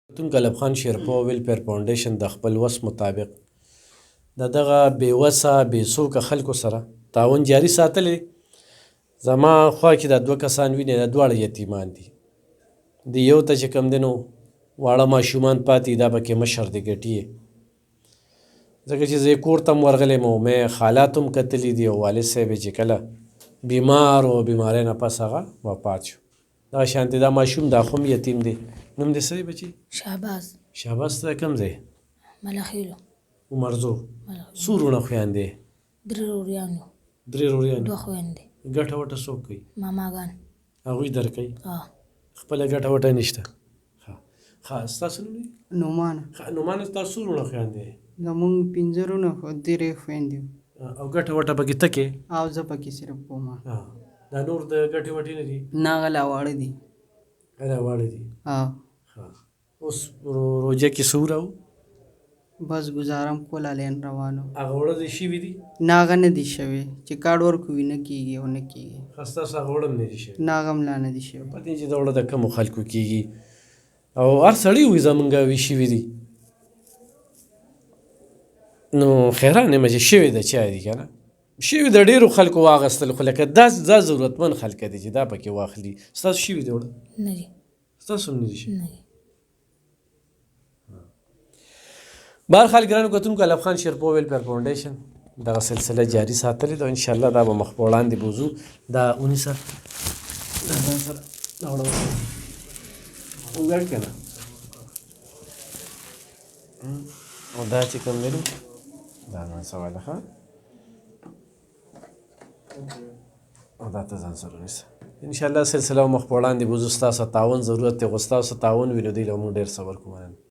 پښتون کلب خان شیرپور ویلفیر فاونډیشن د خپل وس مطابق د دغه بې وسه بې څوکه خلکو سره تعاون جاري ساتلی. زما خوا کې دا دوه کسان وینې دا دواړه یتیمان دي. د یو ته چې کوم دی نو واړه ماشومان پاتې دا پکې مشر دی ګټي یې ځکه چې زه یې کور ته هم ورغلی یم او مې حالات هم کتلي دي او والد صاحب یې چې کله بیمار و بیمارۍ نه پس هغه وفات شو. دغه شانتې دا ماشوم دا خو هم یتیم دی. نوم دې څه دی بچي؟ شهباز. شهباز ته کوم ځای؟ ملخیلو. عمرزو. څو وروڼه خویندې؟ 3 وروریان یو. 3 وروریان. 2 خویندې. ګټه وټه څوک کوي؟ ماماګان. هغوی درکوي؟ خپله ګټه وټه نشته. ښه ستاسو نوم دی؟ نومانه. نومانه ستاسو څو وروڼه خویندې؟ زمونږ 5 وروڼه خو 3 خویندې او ګټه وټه پکې ته کې؟ او زه پکې صرف کوم. دا نور د ګټې وټې نه دي؟ نه هغه لا واړه دي. هغه واړه دي. ښه. اوس روژه کې څه وراو؟ بس ګزارم کول الین روانو. هغه وړه دې شوي دي؟ نه هغه نه دي شوي چې کارډ ورکوي نه کېږي او نه کېږي. ښه ستاسو هغه وړه هم نه دي شوي؟ نه هغه هم لا نه دي شوي. پتې چې دا وړه د کمو خلکو کېږي او هر سړي وایي زمونږ وي شوي دي. نو خیران یم چې شوي د چا دي که نه؟ شوي د ډېرو خلکو واخیستل خو لکه دا ضرورتمند خلک دي چې دا پکې واخلي. ستاسو شوي دي وړه؟ نه دي. ستاسو هم نه دي شوي؟ نه دي. بهرحال ګرانو کتونکو کلب خان شیرپور ویلفیر فاونډیشن دغه سلسله جاري ساتلې ده. انشاءالله دا به مخ په وړاندې بوځو. دا ونیسه دا ځان سره راوړه وګڼ که نه او دا چې کوم دی نو دا ځان سره واله ښه او دا ته ځان سره ونیسه. انشاءالله سلسله به مخ په وړاندې بوځو. ستاسو تعاون ضرورت دی خو ستاسو تعاون وي نو دی له مونږ ډېر څه ورکوو. مننه.